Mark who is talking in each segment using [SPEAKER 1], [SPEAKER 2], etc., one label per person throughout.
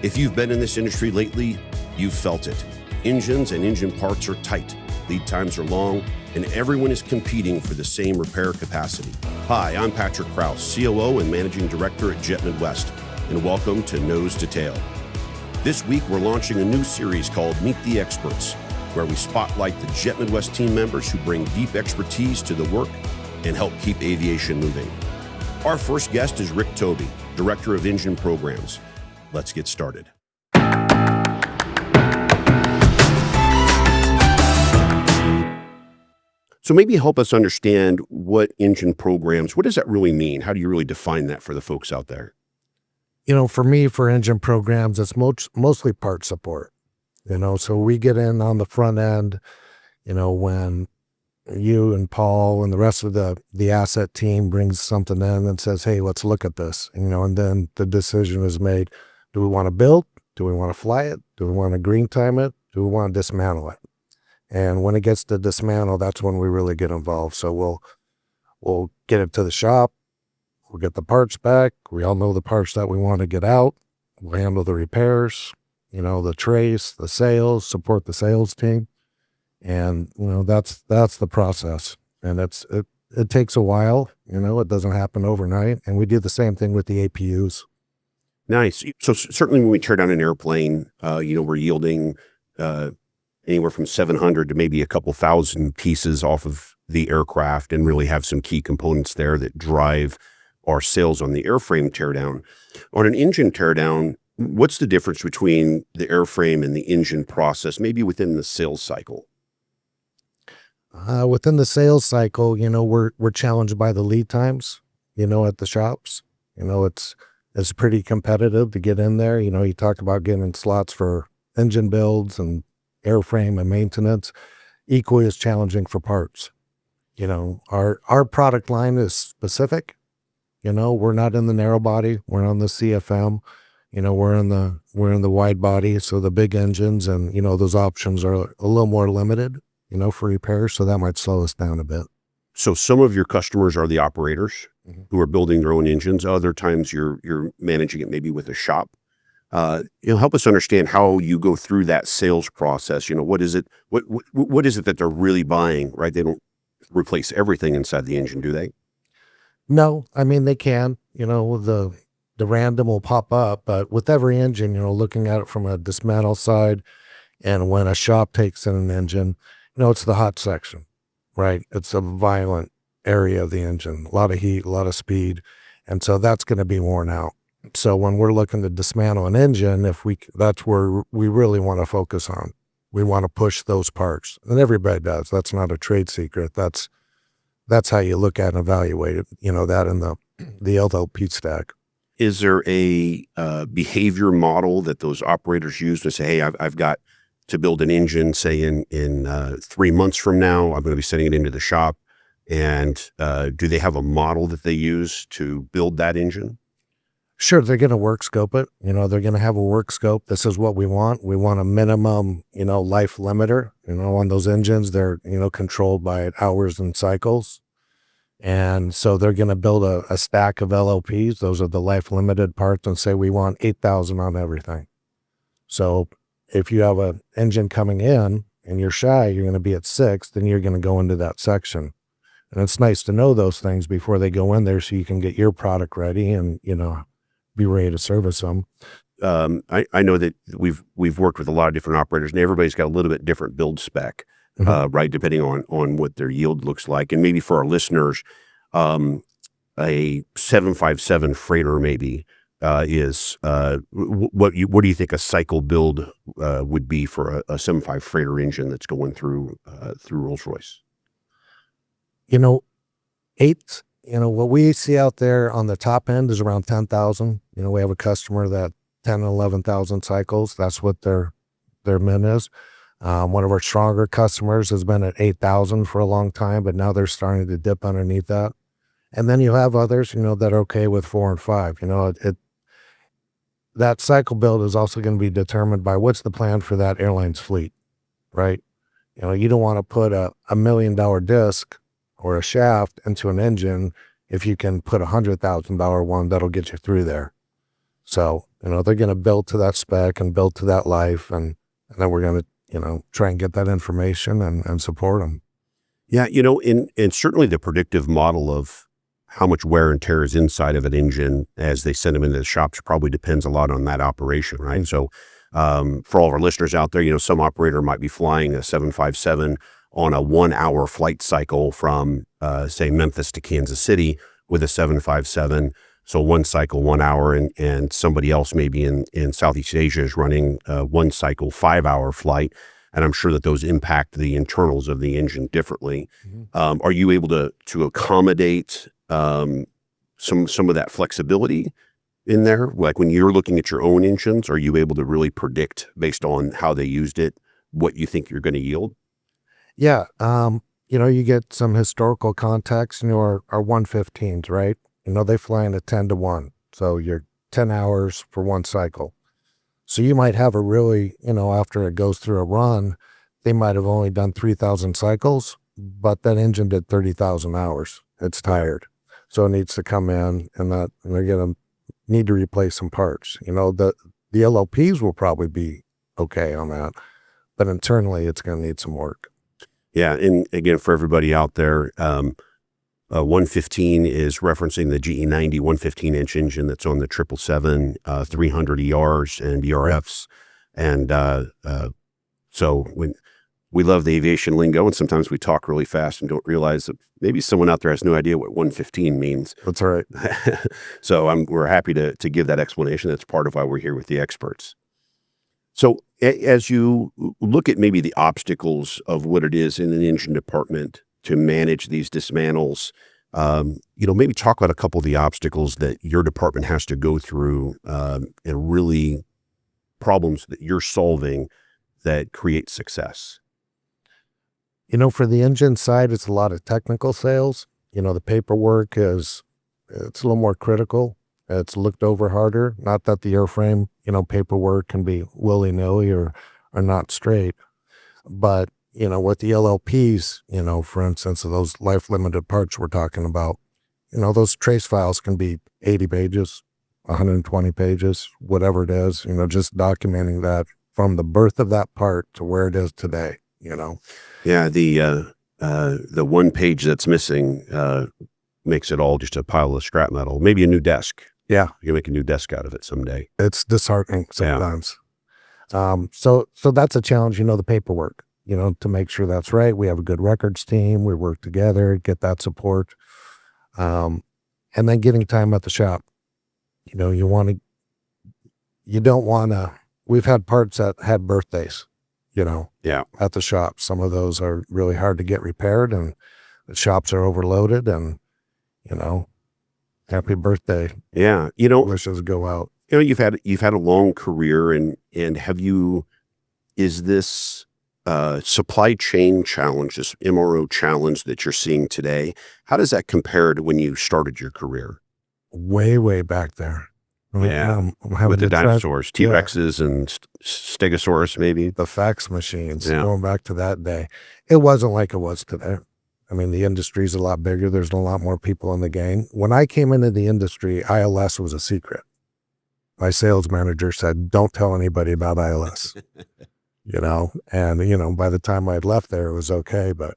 [SPEAKER 1] If you've been in this industry lately, you've felt it. Engines and engine parts are tight, lead times are long, and everyone is competing for the same repair capacity. Hi, I'm Patrick Kraus, COO and Managing Director at Jet Midwest, and welcome to Nose to Tail. This week, we're launching a new series called Meet the Experts, where we spotlight the Jet Midwest team members who bring deep expertise to the work and help keep aviation moving. Our first guest is Rick Tobey, Director of Engine Programs. Let's get started. So maybe help us understand what engine programs, what does that really mean? How do you really define that for the folks out there?
[SPEAKER 2] For me, for engine programs, it's mostly part support. So we get in on the front end, when you and Paul and the rest of the asset team brings something in and says, hey, let's look at this, and then the decision is made. Do we want to build? Do we want to fly it? Do we want to green time it? Do we want to dismantle it? And when it gets to dismantle, that's when we really get involved. So we'll get it to the shop. We'll get the parts back. We all know the parts that we want to get out. We'll handle the repairs, the trace, the sales, support the sales team. And, that's the process. And it takes a while, it doesn't happen overnight. And we do the same thing with the APUs.
[SPEAKER 1] Nice. So certainly when we tear down an airplane, we're yielding anywhere from 700 to maybe a couple thousand pieces off of the aircraft and really have some key components there that drive our sales on the airframe teardown. On an engine teardown, what's the difference between the airframe and the engine process, maybe within the sales cycle?
[SPEAKER 2] Within the sales cycle, we're challenged by the lead times, at the shops. It's pretty competitive to get in there. You talk about getting slots for engine builds and airframe and maintenance, equally as challenging for parts. Our product line is specific. We're not in the narrow body. We're on the CFM. We're in the wide body. So the big engines and, those options are a little more limited, for repairs. So that might slow us down a bit.
[SPEAKER 1] So some of your customers are the operators who are building their own engines. Other times you're managing it maybe with a shop. Help us understand how you go through that sales process. What is it? What is it that they're really buying? Right? They don't replace everything inside the engine, do they?
[SPEAKER 2] No, I mean they can. The random will pop up, but with every engine, looking at it from a dismantle side, and when a shop takes in an engine, it's the hot section, right? It's a violent area of the engine, a lot of heat, a lot of speed, and so that's going to be worn out. So when we're looking to dismantle an engine, that's where we really want to focus on. We want to push those parts, and everybody does. That's not a trade secret. That's how you look at and evaluate it. That in the LLP stack.
[SPEAKER 1] Is there a behavior model that those operators use to say, hey, I've got to build an engine, say in 3 months from now, I'm going to be sending it into the shop. And do they have a model that they use to build that engine?
[SPEAKER 2] Sure, they're going to work scope it. They're going to have a work scope. This is what we want. We want a minimum, life limiter. On those engines, they're, controlled by hours and cycles. And so they're going to build a stack of LLPs. Those are the life limited parts, and say we want 8,000 on everything. So if you have an engine coming in and you're shy, you're going to be at 6, then you're going to go into that section. And it's nice to know those things before they go in there so you can get your product ready and, be ready to service them.
[SPEAKER 1] I know that we've worked with a lot of different operators, and everybody's got a little bit different build spec, right, depending on what their yield looks like. And maybe for our listeners, a 757 freighter maybe is what do you think a cycle build would be for a 75 freighter engine that's going through Rolls-Royce?
[SPEAKER 2] 8. What we see out there on the top end is around 10,000. We have a customer that 10 and 11,000 cycles. That's what their min is. One of our stronger customers has been at 8,000 for a long time, but now they're starting to dip underneath that. And then you have others, that are okay with 4 and 5. That cycle build is also going to be determined by what's the plan for that airline's fleet, right? You don't want to put a $1 million disc or a shaft into an engine if you can put $100,000 one that'll get you through there. So, they're going to build to that spec and build to that life. And then we're going to, try and get that information and support them.
[SPEAKER 1] Yeah, and certainly the predictive model of how much wear and tear is inside of an engine as they send them into the shops probably depends a lot on that operation, right?
[SPEAKER 2] Mm-hmm.
[SPEAKER 1] So for all of our listeners out there, some operator might be flying a 757 on a 1 hour flight cycle from, say, Memphis to Kansas City with a 757. So one cycle, 1 hour, and somebody else maybe in Southeast Asia is running one cycle, 5 hour flight. And I'm sure that those impact the internals of the engine differently.
[SPEAKER 2] Mm-hmm.
[SPEAKER 1] Are you able to accommodate some of that flexibility in there? Like when you're looking at your own engines, are you able to really predict based on how they used it, what you think you're going to yield?
[SPEAKER 2] Yeah. You get some historical context, our 115s, right? They fly in a 10-to-1. So you're 10 hours for one cycle. So you might have a really, after it goes through a run, they might have only done 3,000 cycles, but that engine did 30,000 hours. It's tired. So it needs to come in and they're going to need to replace some parts. The LLPs will probably be okay on that, but internally it's going to need some work.
[SPEAKER 1] Yeah. And again, for everybody out there, 115 is referencing the GE90 115-inch engine that's on the 777, 300 ERs and BRFs. And so when we love the aviation lingo, and sometimes we talk really fast and don't realize that maybe someone out there has no idea what 115 means.
[SPEAKER 2] That's all right.
[SPEAKER 1] So we're happy to give that explanation. That's part of why we're here with the experts. So as you look at maybe the obstacles of what it is in an engine department to manage these dismantles, maybe talk about a couple of the obstacles that your department has to go through, and really problems that you're solving that create success.
[SPEAKER 2] For the engine side, it's a lot of technical sales. The paperwork it's a little more critical. It's looked over harder. Not that the airframe, paperwork can be willy-nilly or not straight. But, with the LLPs, for instance, those life-limited parts we're talking about, those trace files can be 80 pages, 120 pages, whatever it is, just documenting that from the birth of that part to where it is today,
[SPEAKER 1] Yeah, the one page that's missing makes it all just a pile of scrap metal, maybe a new desk.
[SPEAKER 2] Yeah.
[SPEAKER 1] You can make a new desk out of it someday.
[SPEAKER 2] It's disheartening sometimes. Yeah. So that's a challenge, the paperwork, to make sure that's right. We have a good records team. We work together, get that support. And then getting time at the shop. You don't want to, we've had parts that had birthdays, at the shop. Some of those are really hard to get repaired and the shops are overloaded and, happy birthday.
[SPEAKER 1] Yeah.
[SPEAKER 2] Wishes go out.
[SPEAKER 1] You've had a long career and is this supply chain challenge, this MRO challenge that you're seeing today, how does that compare to when you started your career?
[SPEAKER 2] Way, way back there.
[SPEAKER 1] Yeah. With the dinosaurs, T-Rexes and Stegosaurus, maybe.
[SPEAKER 2] The fax machines, going back to that day. It wasn't like it was today. I mean, the industry's a lot bigger. There's a lot more people in the game. When I came into the industry, ILS was a secret. My sales manager said, don't tell anybody about ILS, and, by the time I'd left there, it was okay. But,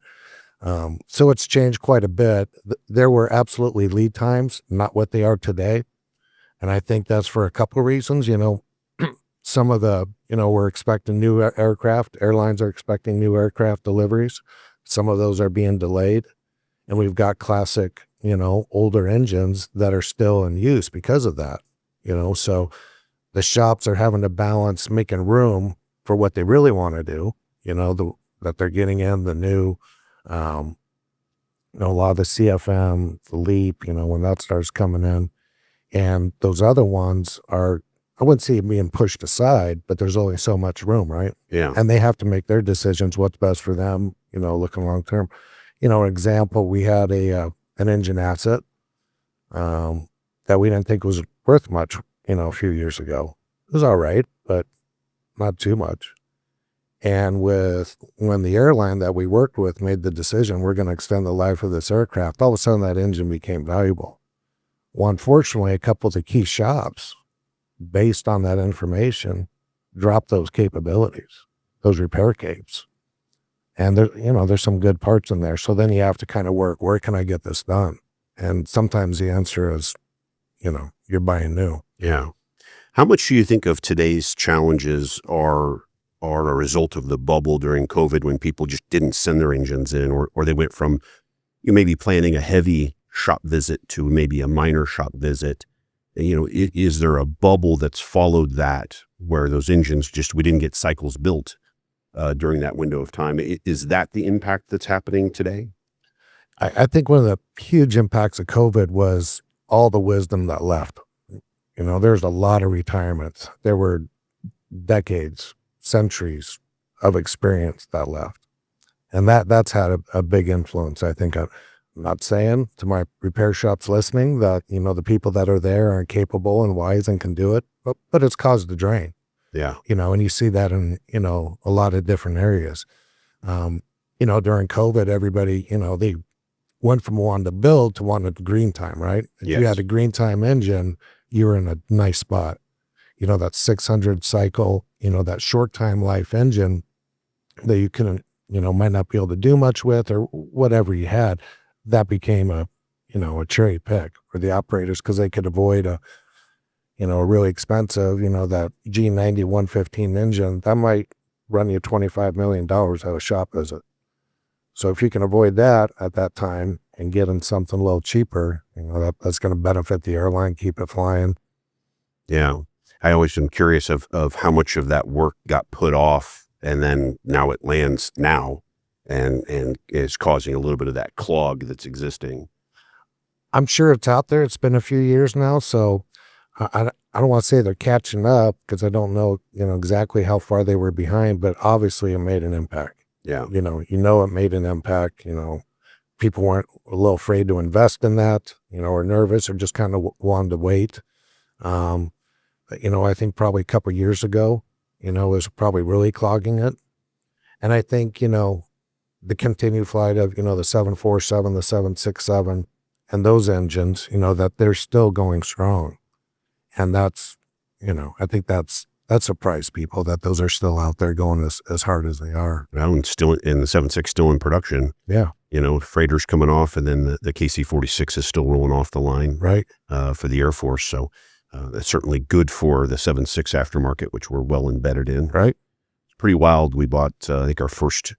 [SPEAKER 2] so it's changed quite a bit. There were absolutely lead times, not what they are today. And I think that's for a couple of reasons, some of the, we're expecting new aircraft. Airlines are expecting new aircraft deliveries. Some of those are being delayed. And we've got classic, older engines that are still in use because of that, so the shops are having to balance making room for what they really want to do, that they're getting in the new, a lot of the CFM, the LEAP, when that starts coming in. And those other ones are, I wouldn't say being pushed aside, but there's only so much room, right?
[SPEAKER 1] Yeah.
[SPEAKER 2] And they have to make their decisions, what's best for them, looking long term. An example, we had an engine asset that we didn't think was worth much, a few years ago. It was all right, but not too much. And when the airline that we worked with made the decision, we're going to extend the life of this aircraft, all of a sudden that engine became valuable. Well, unfortunately, a couple of the key shops based on that information, drop those capabilities, those repair capes. And there's some good parts in there. So then you have to kind of work, where can I get this done? And sometimes the answer is, you're buying new.
[SPEAKER 1] Yeah. How much do you think of today's challenges are a result of the bubble during COVID, when people just didn't send their engines in, or they went from you maybe planning a heavy shop visit to maybe a minor shop visit? Is there a bubble that's followed that, where those engines we didn't get cycles built during that window of time? Is that the impact that's happening today?
[SPEAKER 2] I think one of the huge impacts of COVID was all the wisdom that left. There's a lot of retirements. There were decades, centuries of experience that left. And that's had a big influence. I think I'm not saying to my repair shops listening that, the people that are there aren't capable and wise and can do it, but it's caused a drain.
[SPEAKER 1] Yeah.
[SPEAKER 2] And you see that in, a lot of different areas. During COVID, everybody, they went from wanting to build to wanting green time, right? If
[SPEAKER 1] Yes.
[SPEAKER 2] you had a green time engine, you were in a nice spot. That 600 cycle, that short time life engine that you couldn't, might not be able to do much with, or whatever you had, that became a cherry pick for the operators, because they could avoid a really expensive, that G90 115 engine that might run you $25 million at a shop visit. So if you can avoid that at that time and get in something a little cheaper, that's going to benefit the airline, keep it flying.
[SPEAKER 1] Yeah. I always am curious of how much of that work got put off, and then now it lands now and is causing a little bit of that clog that's existing.
[SPEAKER 2] I'm sure it's out there. It's been a few years now, so I don't want to say they're catching up, because I don't know, exactly how far they were behind, but obviously it made an impact.
[SPEAKER 1] Yeah.
[SPEAKER 2] It made an impact. People weren't a little afraid to invest in that, or nervous, or just kind of wanted to wait. But, I think probably a couple of years ago, it was probably really clogging it. And I think, the continued flight of, the 747, the 767, and those engines, that they're still going strong. And that's, I think that surprised people, that those are still out there going as hard as they are.
[SPEAKER 1] Well, and still in the 76 still in production.
[SPEAKER 2] Yeah.
[SPEAKER 1] Freighters coming off, and then the KC-46 is still rolling off the line,
[SPEAKER 2] right,
[SPEAKER 1] for the Air Force. So that's certainly good for the 76 aftermarket, which we're well embedded in.
[SPEAKER 2] Right.
[SPEAKER 1] It's pretty wild. We bought, I think our first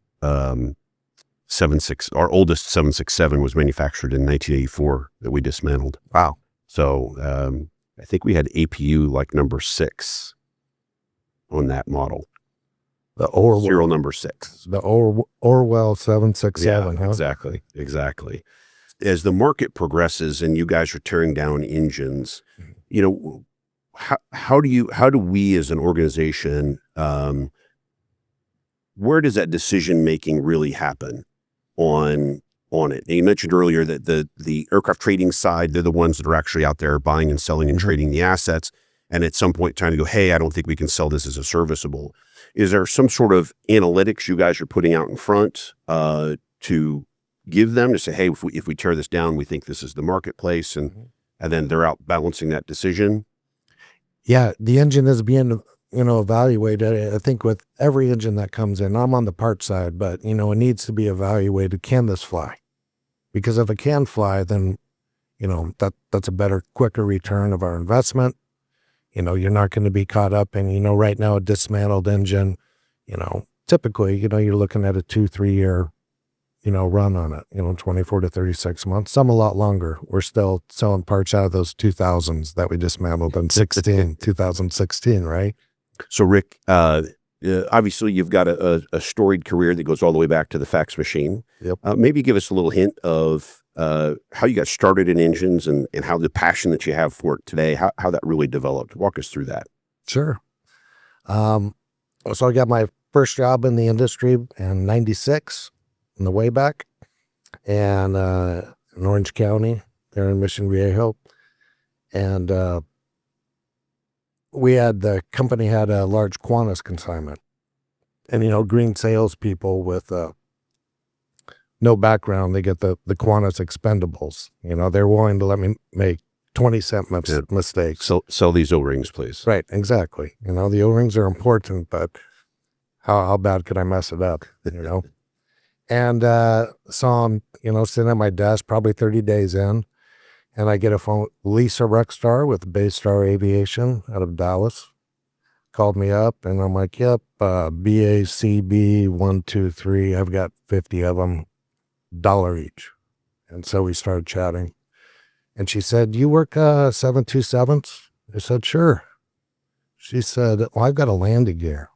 [SPEAKER 1] 76, our oldest 767 was manufactured in 1984 that we dismantled.
[SPEAKER 2] Wow.
[SPEAKER 1] So I think we had APU like number 6 on that model.
[SPEAKER 2] The Orwell,
[SPEAKER 1] serial number 6.
[SPEAKER 2] The Orwell 767.
[SPEAKER 1] Yeah,
[SPEAKER 2] huh?
[SPEAKER 1] Exactly. As the market progresses and you guys are tearing down engines, how do we as an organization, where does that decision making really happen on it? And you mentioned earlier that the aircraft trading side, they're the ones that are actually out there buying and selling and trading the assets. And at some point trying to go, hey, I don't think we can sell this as a serviceable. Is there some sort of analytics you guys are putting out in front to give them to say, hey, if we tear this down, we think this is the marketplace, and then they're out balancing that decision?
[SPEAKER 2] Yeah, the engine is being evaluated. I think with every engine that comes in, I'm on the part side, but it needs to be evaluated. Can this fly? Because if it can fly, then that's a better, quicker return of our investment. You're not going to be caught up in, right now, a dismantled engine, typically, you're looking at a 2-3 year, run on it, 24 to 36 months, some a lot longer. We're still selling parts out of those 2000s that we dismantled in 2016, right?
[SPEAKER 1] So Rick, obviously you've got a storied career that goes all the way back to the fax machine.
[SPEAKER 2] Yep.
[SPEAKER 1] Maybe give us a little hint of how you got started in engines, and how the passion that you have for it today, how that really developed. Walk us through that.
[SPEAKER 2] Sure. So I got my first job in the industry in 96 in the way back, and in Orange County, there in Mission Viejo. And the company had a large Qantas consignment. And, green salespeople with no background, they get the Qantas expendables. They're willing to let me make 20-cent mistakes.
[SPEAKER 1] Sell these O-rings, please.
[SPEAKER 2] Right, exactly. The O-rings are important, but how bad could I mess it up, And so I'm, sitting at my desk, probably 30 days in, and I get a phone. Lisa Rexstar with Baystar Aviation out of Dallas called me up, and I'm like, yep, BACB 123. I've got 50 of them, $1 each. And so we started chatting. And she said, you work 727s? I said, sure. She said, well, I've got a landing gear.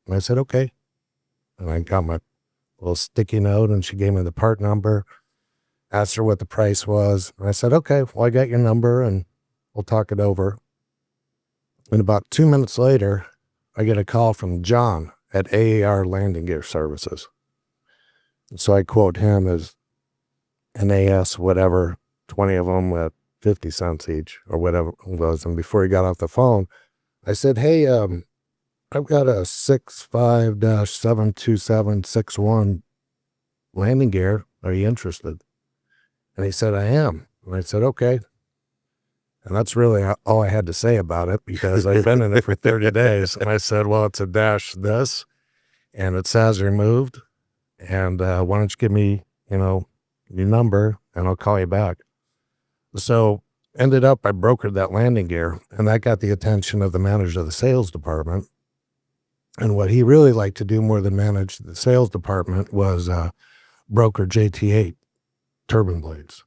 [SPEAKER 2] And I said, okay. And I got my little sticky note, and she gave me the part number, asked her what the price was. And I said, okay, well, I got your number, and we'll talk it over. And about 2 minutes later, I get a call from John at AAR Landing Gear Services. And so I quote him as NAS, whatever, 20 of them at 50 cents each or whatever it was. And before he got off the phone, I said, hey, I've got a 65-72761 landing gear. Are you interested? And he said, I am. And I said, okay. And that's really all I had to say about it, because I've been in it for 30 days. And I said, well, it's a dash this, and it says removed. And why don't you give me, your number, and I'll call you back. So ended up, I brokered that landing gear, and that got the attention of the manager of the sales department. And what he really liked to do more than manage the sales department was broker JT8 turbine blades.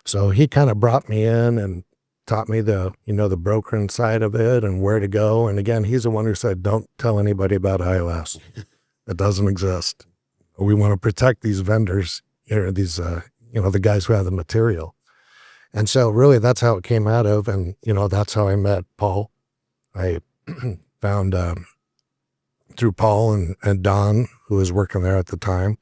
[SPEAKER 2] So he kind of brought me in and taught me the brokering side of it and where to go. And again, he's the one who said, don't tell anybody about ILS. It doesn't exist. We want to protect these vendors, these, the guys who have the material. And so really that's how it came out of. And, that's how I met Paul. I found, through Paul and Don, who was working there at the time,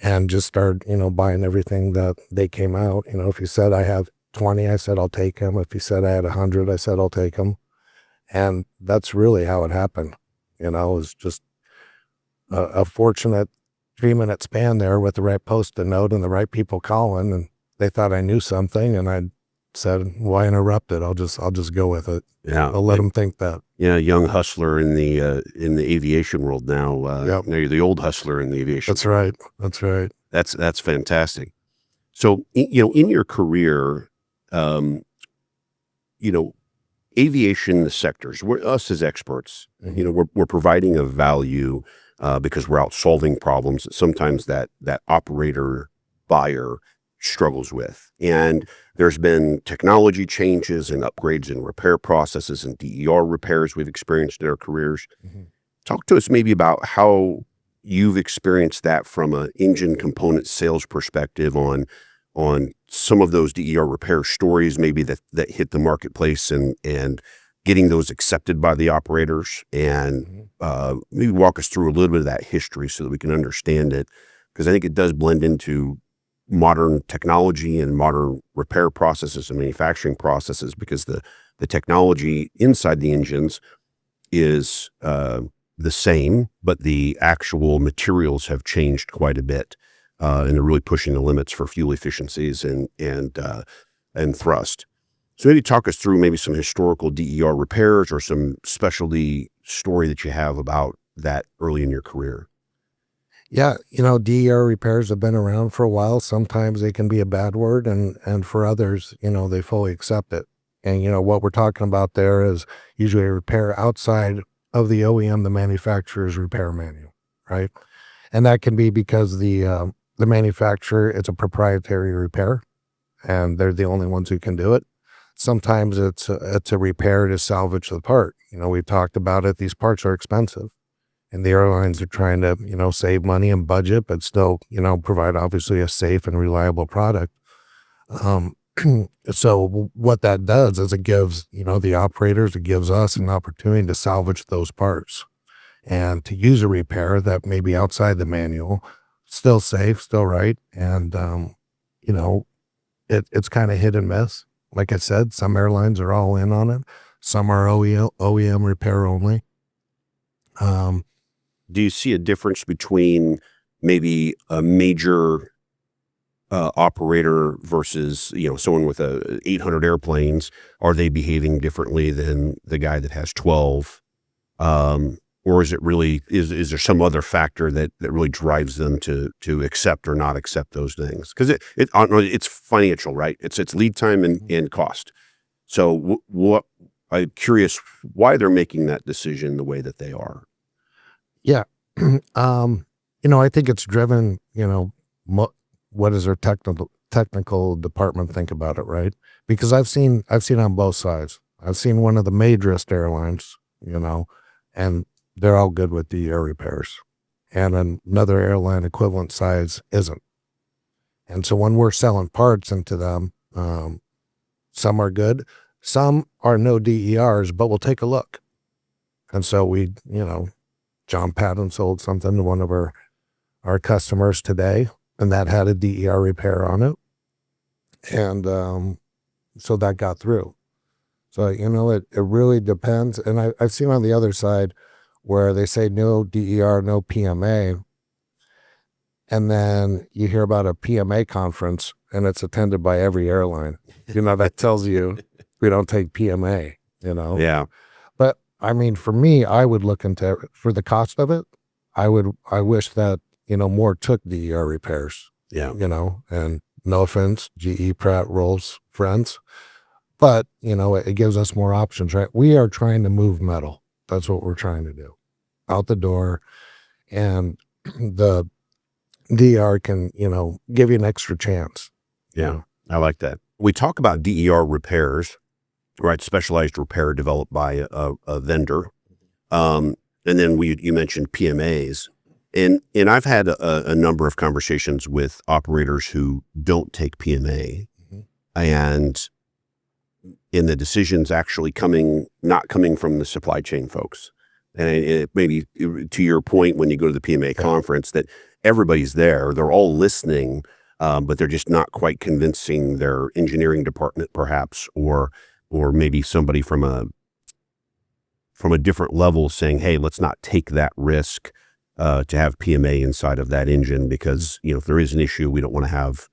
[SPEAKER 2] and just started, buying everything that they came out. If he said I have 20, I said, I'll take him. If he said I had 100, I said, I'll take him. And that's really how it happened. It was just a fortunate 3-minute span there with the right post-it note and the right people calling, and they thought I knew something, and I said, why interrupt it? I'll just go with it.
[SPEAKER 1] Yeah.
[SPEAKER 2] I'll let them think that.
[SPEAKER 1] Yeah. Young hustler in the aviation world now.
[SPEAKER 2] Yep.
[SPEAKER 1] Now you're the old hustler in the aviation.
[SPEAKER 2] That's right. That's right.
[SPEAKER 1] That's fantastic. So, in your career, aviation sectors, us as experts,
[SPEAKER 2] Mm-hmm.
[SPEAKER 1] we're providing a value because we're out solving problems that sometimes that operator buyer struggles with. And there's been technology changes and upgrades in repair processes and DER repairs we've experienced in our careers.
[SPEAKER 2] Mm-hmm.
[SPEAKER 1] Talk to us maybe about how you've experienced that from an engine component sales perspective on some of those DER repair stories maybe that hit the marketplace and getting those accepted by the operators, and maybe walk us through a little bit of that history so that we can understand it, because I think it does blend into modern technology and modern repair processes and manufacturing processes, because the technology inside the engines is the same, but the actual materials have changed quite a bit, and they're really pushing the limits for fuel efficiencies and thrust. So maybe talk us through maybe some historical DER repairs or some specialty story that you have about that early in your career.
[SPEAKER 2] Yeah, DER repairs have been around for a while. Sometimes they can be a bad word, and for others, they fully accept it. And, what we're talking about there is usually a repair outside of the OEM, the manufacturer's repair manual, right? And that can be because the manufacturer, it's a proprietary repair, and they're the only ones who can do it. Sometimes it's a repair to salvage the part. We've talked about it. These parts are expensive, and the airlines are trying to, save money and budget, but still, provide obviously a safe and reliable product. So what that does is it gives, the operators, it gives us an opportunity to salvage those parts and to use a repair that may be outside the manual, still safe, still right. And, it's kind of hit and miss. Like I said, some airlines are all in on it. Some are OEM repair only.
[SPEAKER 1] Do you see a difference between maybe a major operator versus, someone with 800 airplanes, are they behaving differently than the guy that has 12? Or is it really, is there some other factor that really drives them to accept or not accept those things? Because it's financial, right? It's lead time and cost. So what I'm curious why they're making that decision the way that they are.
[SPEAKER 2] Yeah. I think it's driven, what does their technical department think about it, right? Because I've seen on both sides. I've seen one of the majorest airlines, and they're all good with the air repairs, and another airline equivalent size isn't. And so when we're selling parts into them, some are good, some are no DERs, but we'll take a look. And so we, John Patton sold something to one of our customers today, and that had a DER repair on it. And so that got through. So, it really depends. And I've seen on the other side where they say no DER, no PMA. And then you hear about a PMA conference and it's attended by every airline. That tells you we don't take PMA,
[SPEAKER 1] Yeah.
[SPEAKER 2] But I mean, for me, I would look into, for the cost of it, I wish that, more took DER repairs.
[SPEAKER 1] Yeah.
[SPEAKER 2] And no offense, GE, Pratt, Rolls, friends. But, it gives us more options, right? We are trying to move metal. That's what we're trying to do. Out the door. And the DER can, give you an extra chance.
[SPEAKER 1] Yeah. I like that. We talk about DER repairs, right? Specialized repair developed by a vendor. And then you mentioned PMAs. And I've had a number of conversations with operators who don't take PMA, and in the decisions actually not coming from the supply chain folks. And it maybe to your point, when you go to the PMA conference, that everybody's there, they're all listening, but they're just not quite convincing their engineering department, perhaps, or maybe somebody from a different level saying, hey, let's not take that risk to have PMA inside of that engine, because if there is an issue, we don't want to have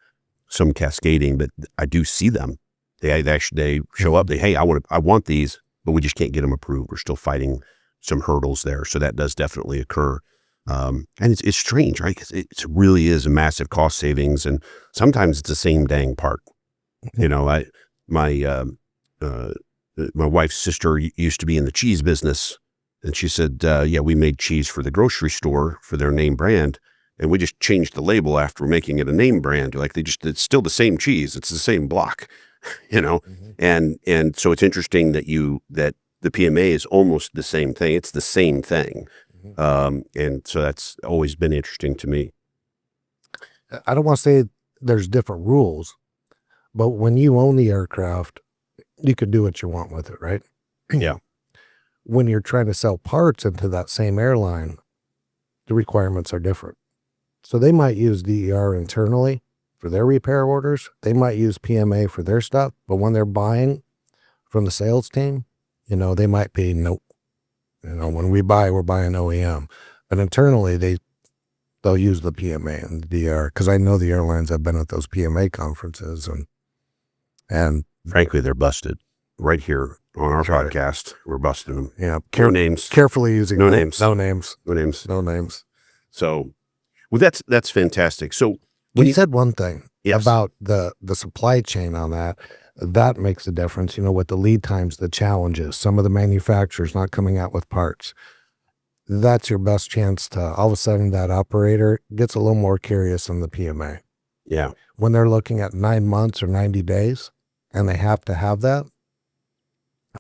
[SPEAKER 1] some cascading. But I do see them. They show up. Hey, I want these, but we just can't get them approved. We're still fighting some hurdles there. So that does definitely occur. And it's strange, right? 'Cause it really is a massive cost savings, and sometimes it's the same dang part. My wife's sister used to be in the cheese business, and she said, we made cheese for the grocery store for their name brand, and we just changed the label after making it a name brand. Like it's still the same cheese. It's the same block, and so it's interesting that the PMA is almost the same thing. It's the same thing. And so that's always been interesting to me.
[SPEAKER 2] I don't want to say there's different rules, but when you own the aircraft, you could do what you want with it, right?
[SPEAKER 1] Yeah.
[SPEAKER 2] When you're trying to sell parts into that same airline, the requirements are different. So they might use DER internally for their repair orders. They might use PMA for their stuff, but when they're buying from the sales team, they might be nope. When we buy, we're buying OEM, but internally they'll use the PMA and the DR, because I know the airlines have been at those PMA conferences, and
[SPEAKER 1] frankly, they're busted right here on our podcast. We're busting them.
[SPEAKER 2] Yeah,
[SPEAKER 1] no names,
[SPEAKER 2] carefully using
[SPEAKER 1] no names.
[SPEAKER 2] So,
[SPEAKER 1] well, that's fantastic. So
[SPEAKER 2] when you said one thing
[SPEAKER 1] yes.
[SPEAKER 2] about the supply chain on that makes a difference, with the lead times, the challenges, some of the manufacturers not coming out with parts. That's your best chance to, all of a sudden, that operator gets a little more curious on the PMA.
[SPEAKER 1] Yeah.
[SPEAKER 2] When they're looking at 9 months or 90 days and they have to have that,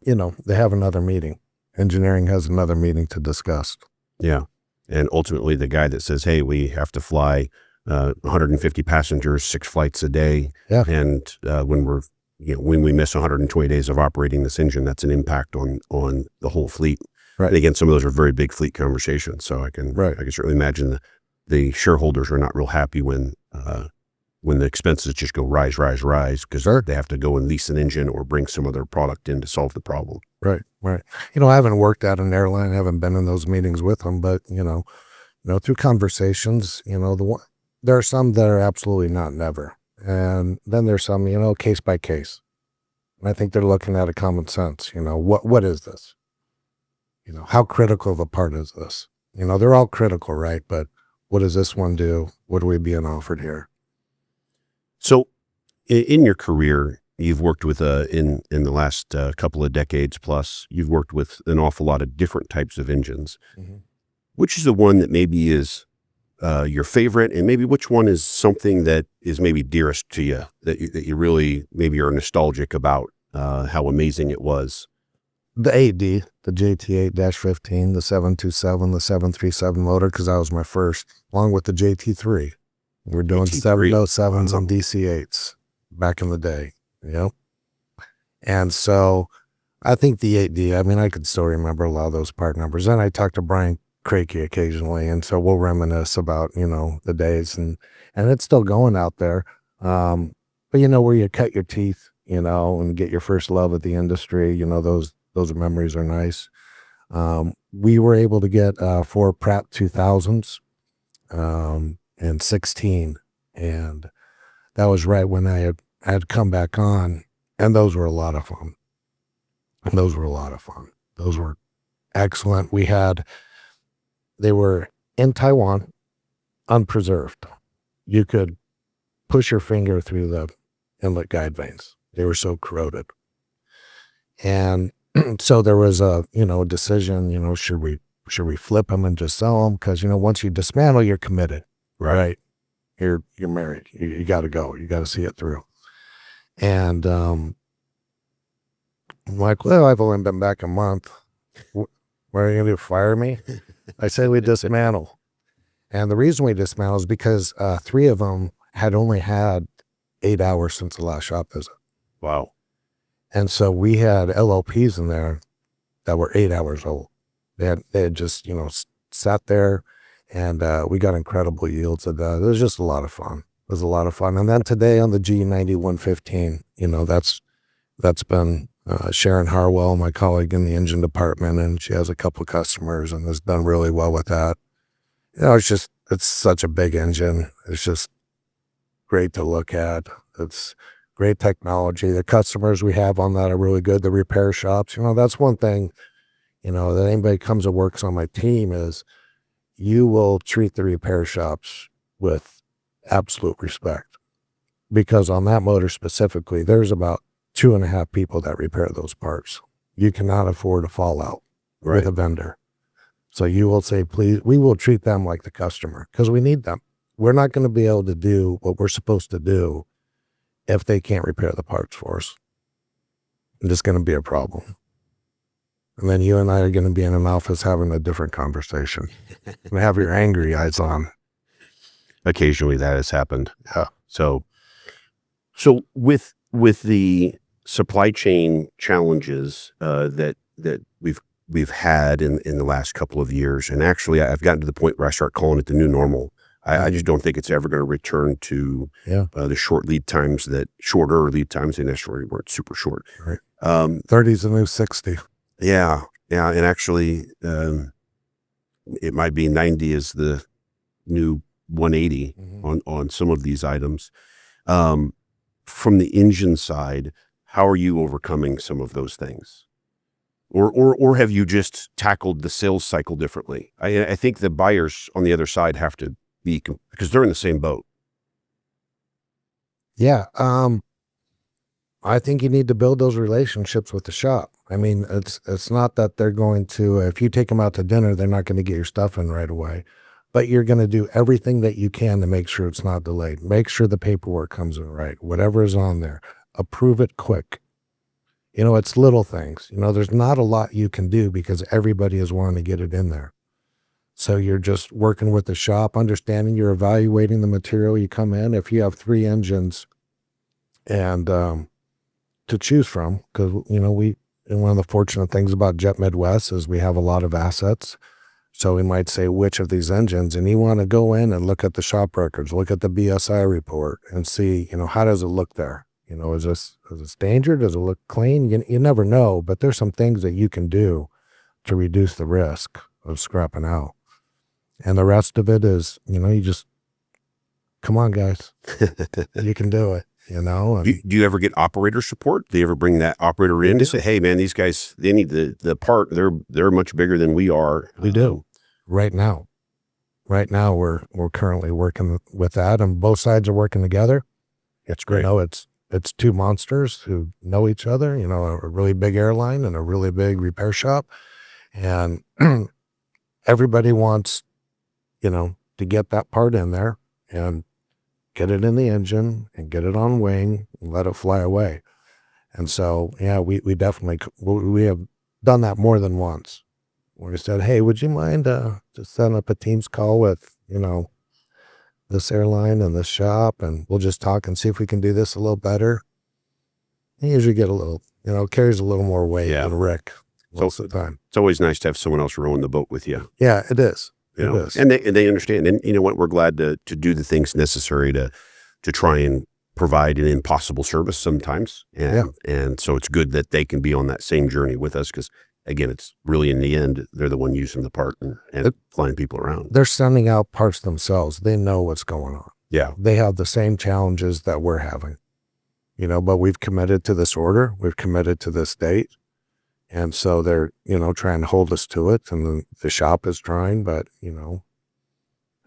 [SPEAKER 2] they have another meeting. Engineering has another meeting to discuss.
[SPEAKER 1] Yeah. And ultimately the guy that says, hey, we have to fly 150 passengers, 6 flights a day.
[SPEAKER 2] Yeah.
[SPEAKER 1] And when we miss 120 days of operating this engine, that's an impact on the whole fleet.
[SPEAKER 2] Right.
[SPEAKER 1] And again, some of those are very big fleet conversations. So I can certainly imagine the shareholders are not real happy when the expenses just go rise, because they have to go and lease an engine or bring some other product in to solve the problem.
[SPEAKER 2] Right. I haven't worked at an airline, I haven't been in those meetings with them, but through conversations, there are some that are absolutely not never. And then there's some, case by case. And I think they're looking at a common sense, what is this? How critical of a part is this? They're all critical, right? But what does this one do? What are we being offered here?
[SPEAKER 1] So in your career, you've worked with, in the last couple of decades plus, you've worked with an awful lot of different types of engines.
[SPEAKER 2] Mm-hmm.
[SPEAKER 1] Which is the one that maybe is your favorite, and maybe which one is something that is maybe dearest to you, that you really maybe are nostalgic about how amazing it was?
[SPEAKER 2] The 8D, the JT8-15, the 727, the 737 motor, because that was my first, along with the JT3. We're doing
[SPEAKER 1] JT3.
[SPEAKER 2] 707s
[SPEAKER 1] Wow.
[SPEAKER 2] and DC8s back in the day, And so I think the 8D, I could still remember a lot of those part numbers. And I talk to Brian Crakey occasionally, and so we'll reminisce about, the days, and it's still going out there. But where you cut your teeth, and get your first love at the industry, those memories are nice. We were able to get 4 Pratt 2000s in 16, and that was right when I had come back on, and those were a lot of fun. Those were excellent. They were in Taiwan, unpreserved. You could push your finger through the inlet guide vanes. They were so corroded. And so there was a decision, should we flip them and just sell them? Because, once you dismantle, you're committed, right? You're married. You got to go. You got to see it through. And I'm like, well, I've only been back a month. What are you going to do, fire me? I say we dismantle. And the reason we dismantle is because 3 of them had only had 8 hours since the last shop visit.
[SPEAKER 1] Wow.
[SPEAKER 2] And so we had LLPs in there that were 8 hours old. They had just, sat there, and we got incredible yields of that. It was just a lot of fun. It was a lot of fun. And then today on the G90-115, that's been Sharon Harwell, my colleague in the engine department, and she has a couple of customers and has done really well with that. It's such a big engine. It's just great to look at. It's great technology. The customers we have on that are really good. The repair shops, that's one thing, that anybody comes and works on my team is you will treat the repair shops with absolute respect, because on that motor specifically, there's about 2.5 people that repair those parts. You cannot afford a fallout with a vendor. So you will say, please, we will treat them like the customer, because we need them. We're not going to be able to do what we're supposed to do if they can't repair the parts for us. It's just going to be a problem. And then you and I are going to be in an office having a different conversation and have your angry eyes on.
[SPEAKER 1] Occasionally that has happened.
[SPEAKER 2] Yeah.
[SPEAKER 1] So with the supply chain challenges that we've had in the last couple of years, and actually I've gotten to the point where I start calling it the new normal. I just don't think it's ever going to return to the shorter lead times, they necessarily weren't super short.
[SPEAKER 2] Right. 30's the new 60.
[SPEAKER 1] Yeah. And actually, it might be 90 is the new 180 on some of these items. From the engine side, how are you overcoming some of those things? Or have you just tackled the sales cycle differently? I think the buyers on the other side have to be, because they're in the same boat.
[SPEAKER 2] Yeah. I think you need to build those relationships with the shop. It's not that they're going to, if you take them out to dinner, they're not going to get your stuff in right away, but you're going to do everything that you can to make sure it's not delayed. Make sure the paperwork comes in right, whatever is on there, approve it quick. It's little things, there's not a lot you can do because everybody is wanting to get it in there. So you're just working with the shop, understanding you're evaluating the material you come in. If you have 3 engines and to choose from, because, and one of the fortunate things about Jet Midwest is we have a lot of assets. So we might say, which of these engines, and you want to go in and look at the shop records, look at the BSI report and see, how does it look there? Is it danger? Does it look clean? You never know, but there's some things that you can do to reduce the risk of scrapping out. And the rest of it is, you just come on, guys, you can do it, you know? And
[SPEAKER 1] Do you ever get operator support? Do you ever bring that operator in to say, hey, man, these guys, they need the part. They're much bigger than we are.
[SPEAKER 2] we do right now. Right now, we're currently working with that, and both sides are working together.
[SPEAKER 1] That's great.
[SPEAKER 2] You know, it's two monsters who know each other, you know, a really big airline and a really big repair shop. And everybody wants, you know, to get that part in there and get it in the engine and get it on wing and let it fly away. And so, yeah, we definitely, we have done that more than once. Where we said, hey, would you mind just setting up a Teams call with, you know, this airline and this shop, and we'll just talk and see if we can do this a little better. He usually get a little, you know, carries a little more weight than Rick most of the time.
[SPEAKER 1] It's always nice to have someone else rowing the boat with you.
[SPEAKER 2] Yeah, it is.
[SPEAKER 1] It is. And they understand. And you know what? We're glad to do the things necessary to try and provide an impossible service sometimes. And so it's good that they can be on that same journey with us, because again, it's really, in the end, they're the one using the part and flying people around.
[SPEAKER 2] They're sending out parts themselves. They know what's going on.
[SPEAKER 1] Yeah.
[SPEAKER 2] They have the same challenges that we're having, you know, but we've committed to this order. We've committed to this date. And so they're, you know, trying to hold us to it. And the shop is trying, but, you know,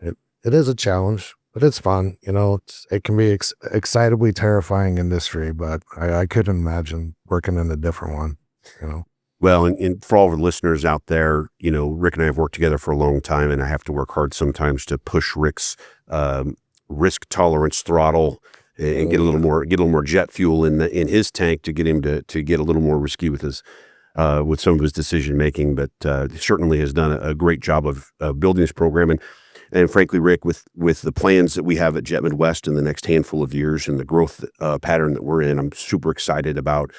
[SPEAKER 2] it is a challenge, but it's fun. You know, it can be excitably terrifying industry, but I couldn't imagine working in a different one, you know.
[SPEAKER 1] Well, and for all of the listeners out there, you know, Rick and I have worked together for a long time, and I have to work hard sometimes to push Rick's risk tolerance throttle and get a little more jet fuel in his tank to get him to get a little more risky with his with some of his decision making. But certainly has done a great job of building this program, and frankly, Rick, with the plans that we have at Jet Midwest in the next handful of years and the growth pattern that we're in, I'm super excited about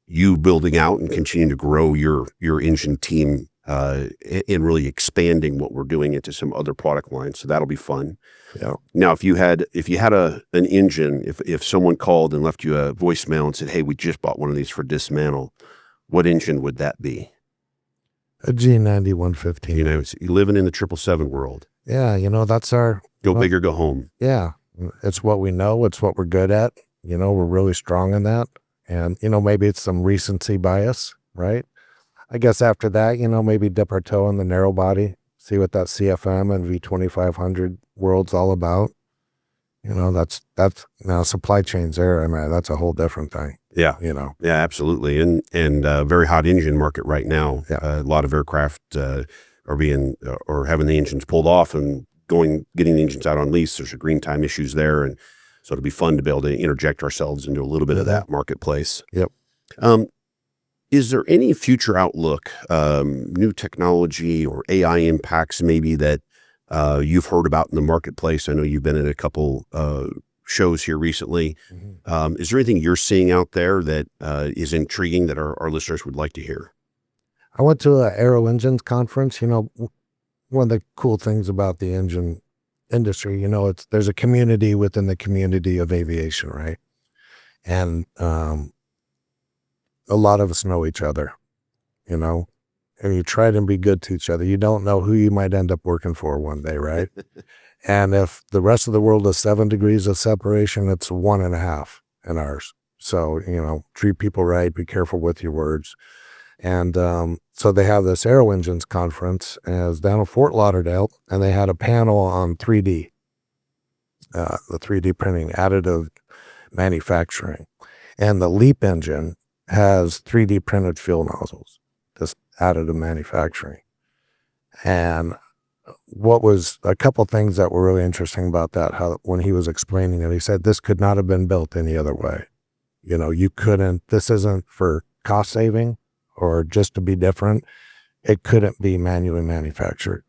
[SPEAKER 1] you building out and continuing to grow your engine team and really expanding what we're doing into some other product lines. So that'll be fun.
[SPEAKER 2] Yeah.
[SPEAKER 1] Now, if you had an engine, if someone called and left you a voicemail and said, hey, we just bought one of these for dismantle, what engine would that be?
[SPEAKER 2] A G90 115.
[SPEAKER 1] You know, you're living in the 777 world.
[SPEAKER 2] Yeah, you know, that's our...
[SPEAKER 1] Go big or go home.
[SPEAKER 2] Yeah, it's what we know. It's what we're good at. You know, we're really strong in that. And, you know, maybe it's some recency bias, right? I guess after that, you know, maybe dip our toe in the narrow body, see what that CFM and V2500 world's all about. You know, that's now supply chains there. I mean, that's a whole different thing.
[SPEAKER 1] Yeah.
[SPEAKER 2] You know.
[SPEAKER 1] Yeah, absolutely. And very hot engine market right now.
[SPEAKER 2] Yeah.
[SPEAKER 1] A lot of aircraft are having the engines pulled off and getting the engines out on lease. There's green time issues there. And so it'll be fun to be able to interject ourselves into a little bit of that marketplace.
[SPEAKER 2] Yep.
[SPEAKER 1] Is there any future outlook, new technology or AI impacts maybe that you've heard about in the marketplace? I know you've been at a couple shows here recently. Mm-hmm. Is there anything you're seeing out there that is intriguing that our listeners would like to hear?
[SPEAKER 2] I went to an Aero Engines conference. You know, one of the cool things about the engine industry, you know, there's a community within the community of aviation, right? And a lot of us know each other, you know, and you try to be good to each other. You don't know who you might end up working for one day, right? And if the rest of the world is 7 degrees of separation, it's 1.5 in ours. So, you know, treat people right, be careful with your words. And so they have this Aero Engines conference as down in Fort Lauderdale, and they had a panel on 3D, the 3D printing, additive manufacturing. And the LEAP engine has 3D printed fuel nozzles, this additive manufacturing. And what was a couple things that were really interesting about that, how when he was explaining it, he said, this could not have been built any other way. You know, this isn't for cost saving or just to be different. It couldn't be manually manufactured.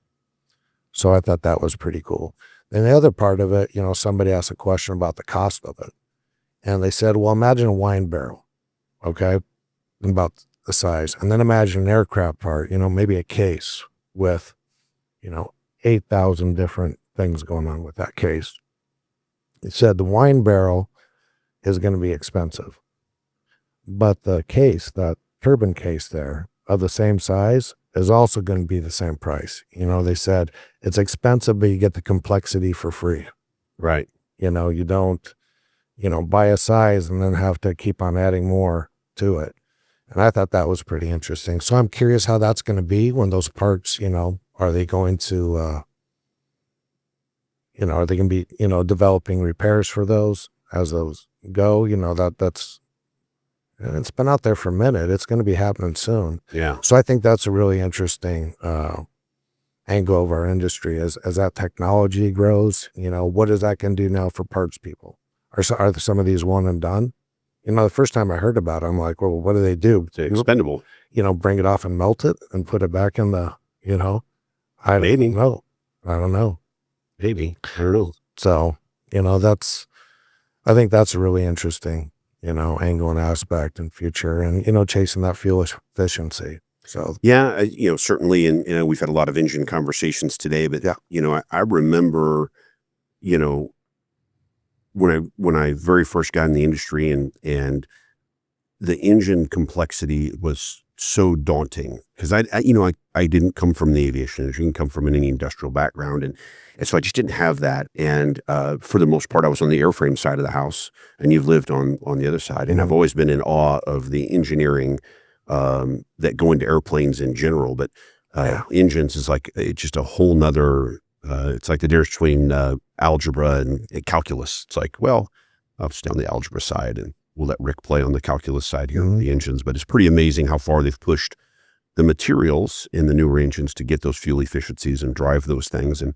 [SPEAKER 2] So I thought that was pretty cool. Then the other part of it, you know, somebody asked a question about the cost of it. And they said, well, imagine a wine barrel, okay, about the size. And then imagine an aircraft part, you know, maybe a case with, you know, 8,000 different things going on with that case. He said the wine barrel is going to be expensive, but the case, that turbine case there of the same size, is also going to be the same price. You know, they said it's expensive, but you get the complexity for free.
[SPEAKER 1] Right.
[SPEAKER 2] You don't, buy a size and then have to keep on adding more to it. And I thought that was pretty interesting. So I'm curious how that's going to be when those parts, are they going to, are they going to be, developing repairs for those as those go? That's it's been out there for a minute. It's going to be happening soon.
[SPEAKER 1] Yeah.
[SPEAKER 2] So I think that's a really interesting angle of our industry as that technology grows. What is that going to do now for parts people? Are some of these one and done? The first time I heard about it, I'm like, well, what do they do?
[SPEAKER 1] It's expendable.
[SPEAKER 2] Bring it off and melt it and put it back in the, I
[SPEAKER 1] Maybe.
[SPEAKER 2] don't know. I don't know.
[SPEAKER 1] Maybe. I don't know.
[SPEAKER 2] So, I think that's a really interesting, angle and aspect and future and, chasing that fuel efficiency. So,
[SPEAKER 1] Yeah, certainly, and we've had a lot of engine conversations today, but
[SPEAKER 2] Yeah.
[SPEAKER 1] I remember, when I very first got in the industry and the engine complexity was so daunting because I didn't come from the aviation industry, I didn't come from any industrial background, and so I just didn't have that. And for the most part, I was on the airframe side of the house, and you've lived on the other side, and I've always been in awe of the engineering that go into airplanes in general, but engines is like it's just a whole nother. It's like the difference between algebra and calculus. It's like, well, I'll stay on the algebra side, and we'll let Rick play on the calculus side here with the engines. But it's pretty amazing how far they've pushed the materials in the newer engines to get those fuel efficiencies and drive those things. And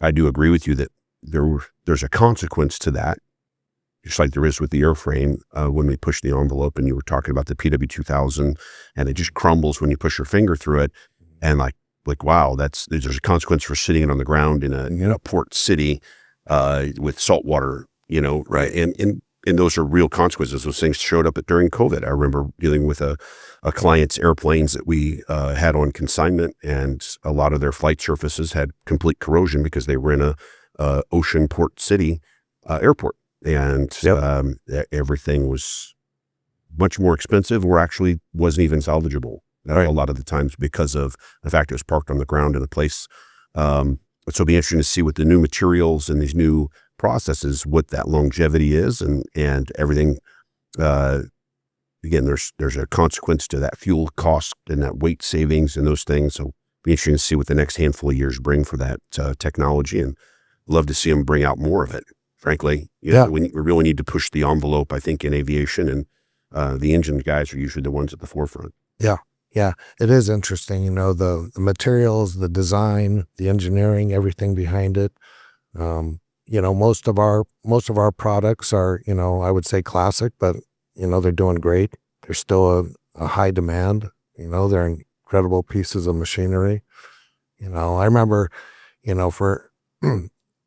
[SPEAKER 1] I do agree with you that there's a consequence to that, just like there is with the airframe when we push the envelope. And you were talking about the PW2000, and it just crumbles when you push your finger through it. And like wow, there's a consequence for sitting it on the ground in a port city with salt water,
[SPEAKER 2] Right.
[SPEAKER 1] And those are real consequences. Those things showed up during COVID. I remember dealing with a client's airplanes that we had on consignment, and a lot of their flight surfaces had complete corrosion because they were in a ocean port city airport, and everything was much more expensive, or actually wasn't even salvageable a lot of the times because of the fact it was parked on the ground in a place. So it'll be interesting to see what the new materials and these new processes, what that longevity is, and everything. Again, there's a consequence to that fuel cost and that weight savings and those things. So it'll be interesting to see what the next handful of years bring for that technology, and love to see them bring out more of it. Frankly, we really need to push the envelope, I think, in aviation, and the engine guys are usually the ones at the forefront.
[SPEAKER 2] Yeah, it is interesting, the materials, the design, the engineering, everything behind it. Most of our products are, I would say classic, but they're doing great. There's still a high demand. They're incredible pieces of machinery. I remember, for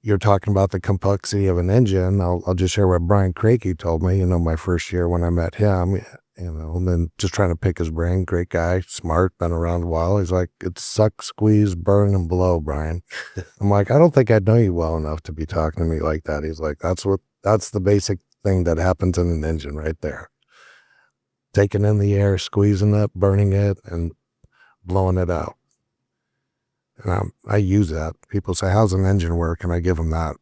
[SPEAKER 2] you're talking about the complexity of an engine. I'll just share what Brian Craigie told me. My first year when I met him. And then just trying to pick his brain. Great guy, smart, been around a while. He's like, it's suck, squeeze, burn, and blow, Brian. I'm like, I don't think I know you well enough to be talking to me like that. He's like, that's the basic thing that happens in an engine right there. Taking in the air, squeezing it, burning it, and blowing it out. And I use that. People say, how's an engine work? And I give them that.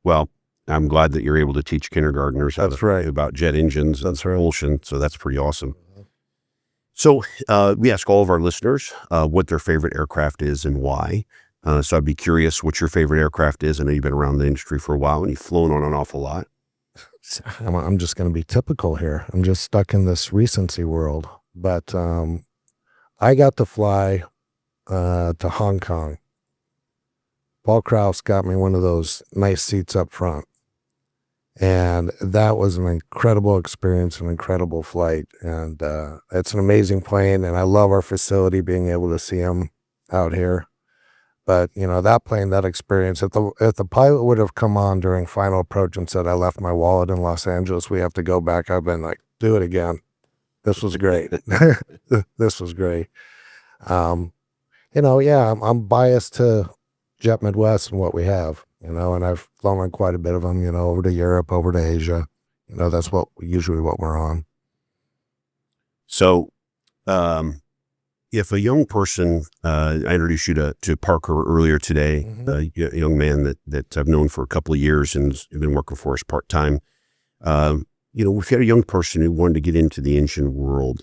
[SPEAKER 1] Well, I'm glad that you're able to teach kindergartners about jet engines and propulsion. So that's pretty awesome. So we ask all of our listeners what their favorite aircraft is and why. So I'd be curious what your favorite aircraft is. I know you've been around the industry for a while and you've flown on an awful lot.
[SPEAKER 2] I'm just going to be typical here. I'm just stuck in this recency world. But I got to fly to Hong Kong. Paul Kraus got me one of those nice seats up front. And that was an incredible experience, an incredible flight. And it's an amazing plane. And I love our facility, being able to see them out here. But, that plane, that experience, if the pilot would have come on during final approach and said, I left my wallet in Los Angeles, we have to go back, I've been like, do it again. This was great. This was great. I'm biased to Jet Midwest and what we have. And I've flown on quite a bit of them, over to Europe, over to Asia. That's usually what we're on.
[SPEAKER 1] So, if a young person, I introduced you to Parker earlier today, a young man that I've known for a couple of years and has been working for us part-time. If you had a young person who wanted to get into the engine world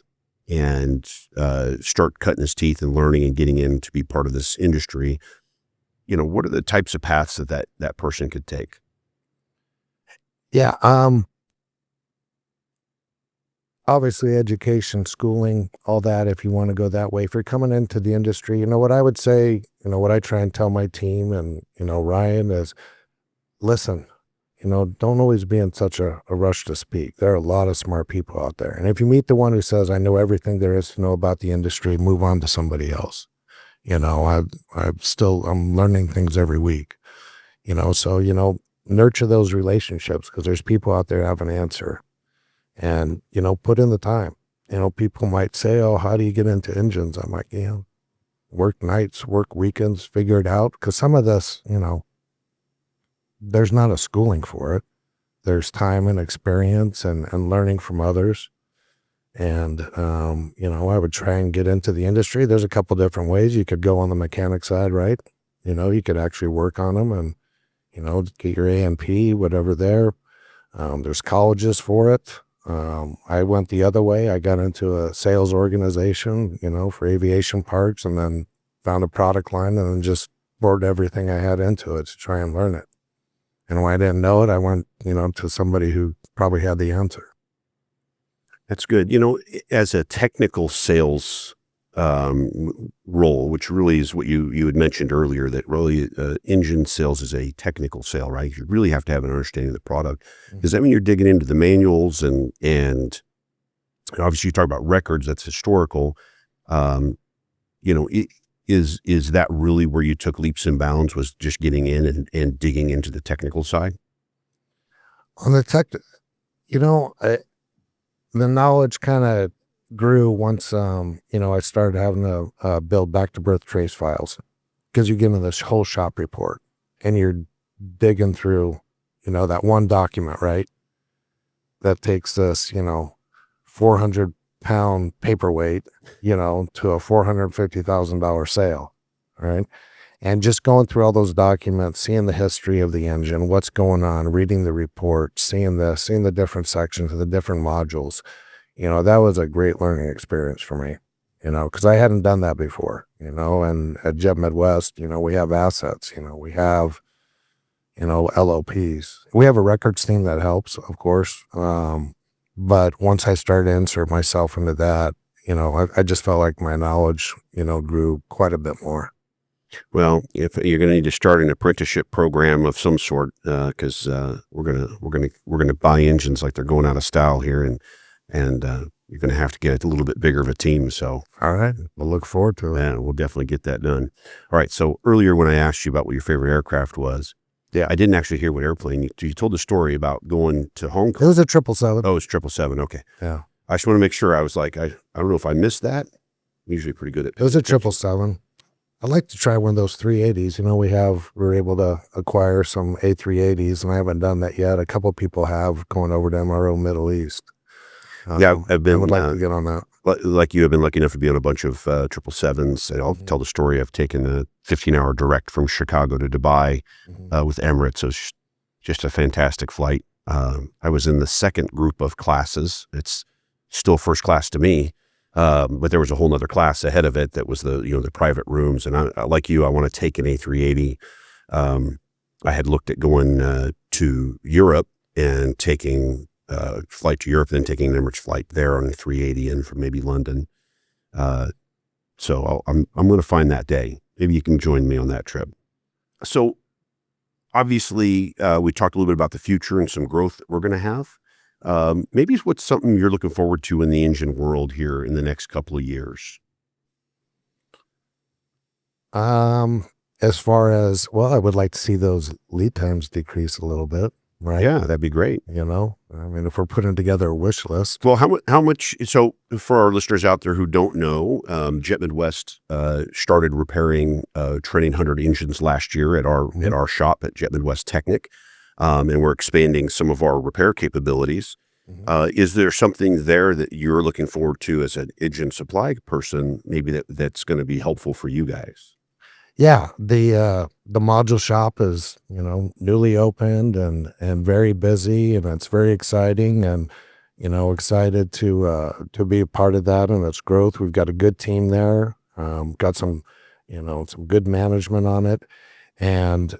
[SPEAKER 1] and start cutting his teeth and learning and getting in to be part of this industry, what are the types of paths that person could take?
[SPEAKER 2] Yeah. Obviously education, schooling, all that, if you want to go that way. If you're coming into the industry, what I would say, what I try and tell my team and, Ryan is, listen, don't always be in such a rush to speak. There are a lot of smart people out there. And if you meet the one who says, I know everything there is to know about the industry, move on to somebody else. I'm learning things every week, so, nurture those relationships because there's people out there who have an answer. And, put in the time. People might say, oh, how do you get into engines? I'm like, work nights, work weekends, figure it out. Because some of this, there's not a schooling for it. There's time and experience and learning from others. And, I would try and get into the industry. There's a couple different ways. You could go on the mechanic side, right? You could actually work on them and, get your A&P, whatever there. There's colleges for it. I went the other way. I got into a sales organization, for aviation parts, and then found a product line and then just poured everything I had into it to try and learn it. And when I didn't know it, I went, to somebody who probably had the answer.
[SPEAKER 1] That's good. As a technical sales role, which really is what you had mentioned earlier, that really engine sales is a technical sale, right? You really have to have an understanding of the product. Does that mean you're digging into the manuals and obviously you talk about records, that's historical. Is that really where you took leaps and bounds, was just getting in and digging into the technical side?
[SPEAKER 2] On the tech, the knowledge kind of grew once, I started having to build back to birth trace files, because you get into this whole shop report and you're digging through, that one document, right? That takes this, 400-pound paperweight, to a $450,000 sale, right? And just going through all those documents, seeing the history of the engine, what's going on, reading the report, seeing the different sections of the different modules, that was a great learning experience for me, because I hadn't done that before, and at Jet Midwest, we have assets, we have, LOPs. We have a records team that helps, of course. But once I started to insert myself into that, I just felt like my knowledge, grew quite a bit more.
[SPEAKER 1] Well, if you're going to need to start an apprenticeship program of some sort, because we're gonna buy engines like they're going out of style here, and you're going to have to get a little bit bigger of a team. So,
[SPEAKER 2] all right, we'll look forward to it.
[SPEAKER 1] Yeah, we'll definitely get that done. All right. So earlier when I asked you about what your favorite aircraft was, I didn't actually hear what airplane you told the story about going to Hong Kong.
[SPEAKER 2] It was a 777.
[SPEAKER 1] Oh, it's 777. Okay.
[SPEAKER 2] Yeah.
[SPEAKER 1] I just want to make sure. I was like, I don't know if I missed that. I'm usually pretty good at it.
[SPEAKER 2] It was a 777. I'd like to try one of those 380s. We're able to acquire some A380s, and I haven't done that yet. A couple of people have, going over to MRO Middle East.
[SPEAKER 1] I would like
[SPEAKER 2] to get on that.
[SPEAKER 1] Like you have been lucky enough to be on a bunch of 777s. And I'll tell the story. I've taken a 15-hour direct from Chicago to Dubai with Emirates. So it's just a fantastic flight. I was in the second group of classes. It's still first class to me. But there was a whole nother class ahead of it that was the private rooms. And I, like you, I want to take an A380. I had looked at going to Europe and taking flight to Europe, then taking an Emirates flight there on a 380 in from maybe London. So I'm going to find that day. Maybe you can join me on that trip. So obviously we talked a little bit about the future and some growth that we're going to have. Maybe what's something you're looking forward to in the engine world here in the next couple of years?
[SPEAKER 2] As far as, well, I would like to see those lead times decrease a little bit, right?
[SPEAKER 1] Yeah, that'd be great.
[SPEAKER 2] If we're putting together a wish list.
[SPEAKER 1] Well, how much, so for our listeners out there who don't know, Jet Midwest started repairing Trent 800 engines last year at our shop at Jet Midwest Technic. And we're expanding some of our repair capabilities. Is there something there that you're looking forward to as an engine supply person, maybe that's going to be helpful for you guys?
[SPEAKER 2] Yeah, the module shop is, newly opened and very busy, and it's very exciting, and excited to be a part of that and its growth. We've got a good team there. Got some, some good management on it, and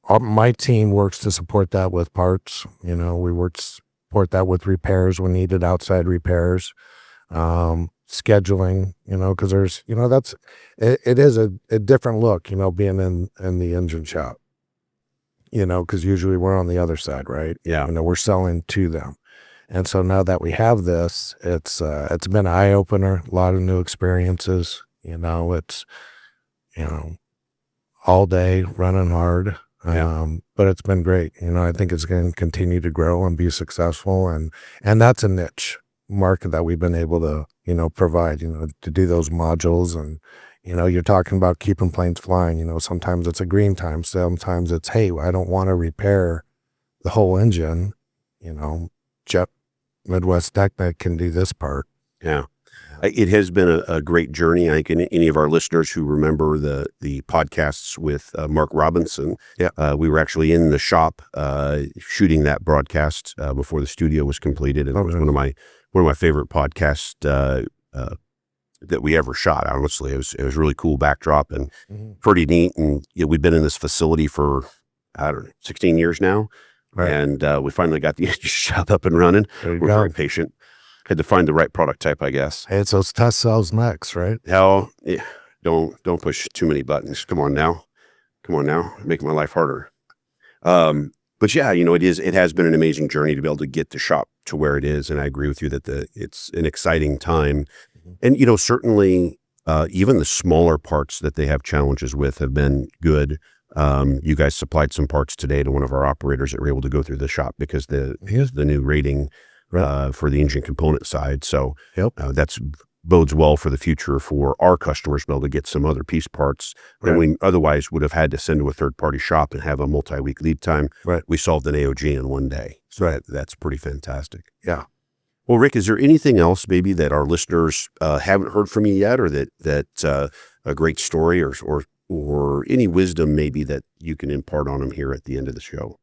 [SPEAKER 2] my team works to support that with parts. We work to support that with repairs when needed, outside repairs, scheduling, because there's, it is a different look, being in the engine shop, because usually we're on the other side, right?
[SPEAKER 1] Yeah.
[SPEAKER 2] We're selling to them. And so now that we have this, it's been an eye opener, a lot of new experiences, it's, all day running hard. But it's been great. I think it's going to continue to grow and be successful. And that's a niche market that we've been able to, provide, to do those modules. And, you're talking about keeping planes flying, sometimes it's a green time. Sometimes it's, hey, I don't want to repair the whole engine, Jet Midwest Technic can do this part.
[SPEAKER 1] Yeah. It has been a great journey. I think any of our listeners who remember the podcasts with Mark Robinson, we were actually in the shop shooting that broadcast before the studio was completed. And it was one of my favorite podcasts that we ever shot. Honestly, it was really cool backdrop and pretty neat. And we've been in this facility for 16 years now, right. And we finally got the engine shop up and running. We're very patient. Had to find the right product type, I guess.
[SPEAKER 2] Hey, it's those test cells next, right?
[SPEAKER 1] Hell, yeah. Don't push too many buttons. Come on now, making my life harder. But yeah, it has been an amazing journey to be able to get the shop to where it is, and I agree with you that it's an exciting time. And certainly, even the smaller parts that they have challenges with have been good. You guys supplied some parts today to one of our operators that were able to go through the shop because the new rating. For the engine component side. So that's bodes well for the future for our customers to be able to get some other piece parts that we otherwise would have had to send to a third-party shop and have a multi-week lead time.
[SPEAKER 2] Right.
[SPEAKER 1] We solved an AOG in one day. So that's pretty fantastic. Yeah. Well, Rick, is there anything else maybe that our listeners haven't heard from you yet, or that a great story or any wisdom maybe that you can impart on them here at the end of the show?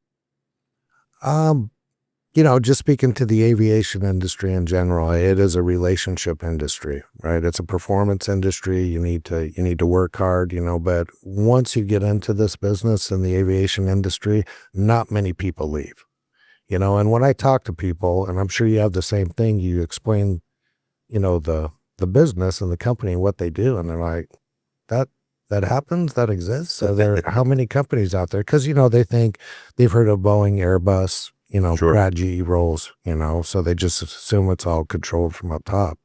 [SPEAKER 2] Just speaking to the aviation industry in general, it is a relationship industry, right? It's a performance industry. You need to work hard, but once you get into this business in the aviation industry, not many people leave, and when I talk to people, and I'm sure you have the same thing, you explain, the business and the company and what they do, and they're like, that happens, that exists. So how many companies out there? Because, they think they've heard of Boeing, Airbus, Pratt, GE roles, so they just assume it's all controlled from up top.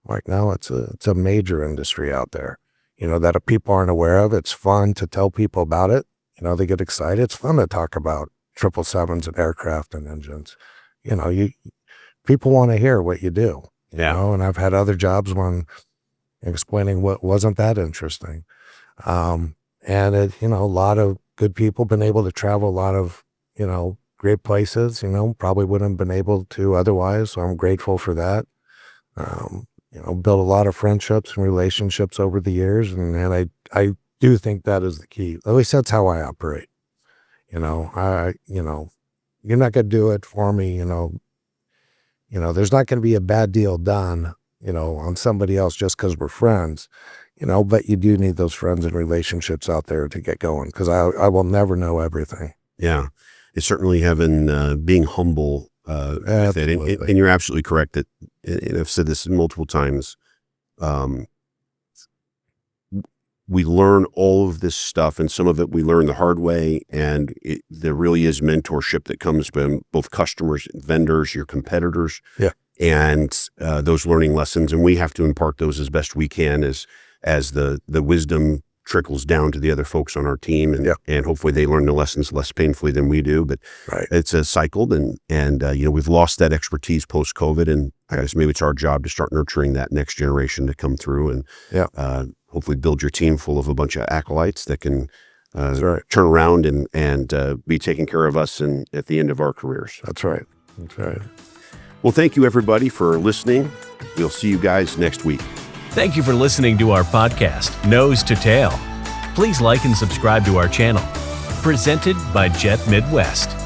[SPEAKER 2] Like, no, it's a major industry out there, that if people aren't aware of. It's fun to tell people about it. They get excited. It's fun to talk about 777s and aircraft and engines. People want to hear what you do, and I've had other jobs when explaining what wasn't that interesting. And it, a lot of good people been able to travel a lot of, great places, probably wouldn't have been able to otherwise. So I'm grateful for that. Built a lot of friendships and relationships over the years. And I do think that is the key. At least that's how I operate. You're not going to do it for me. There's not going to be a bad deal done, on somebody else just because we're friends, but you do need those friends and relationships out there to get going. Cause I will never know everything.
[SPEAKER 1] Yeah. It's certainly being humble with it. And you're absolutely correct that, and I've said this multiple times, we learn all of this stuff, and some of it we learn the hard way, and there really is mentorship that comes from both customers, vendors, your competitors, and those learning lessons, and we have to impart those as best we can as the wisdom trickles down to the other folks on our team, and hopefully they learn the lessons less painfully than we do. But it's a cycle, and we've lost that expertise post-COVID, and I guess maybe it's our job to start nurturing that next generation to come through, and hopefully build your team full of a bunch of acolytes that can turn around and be taking care of us at the end of our careers.
[SPEAKER 2] That's right. That's right.
[SPEAKER 1] Well, thank you, everybody, for listening. We'll see you guys next week.
[SPEAKER 3] Thank you for listening to our podcast, Nose to Tail. Please like and subscribe to our channel. Presented by Jet Midwest.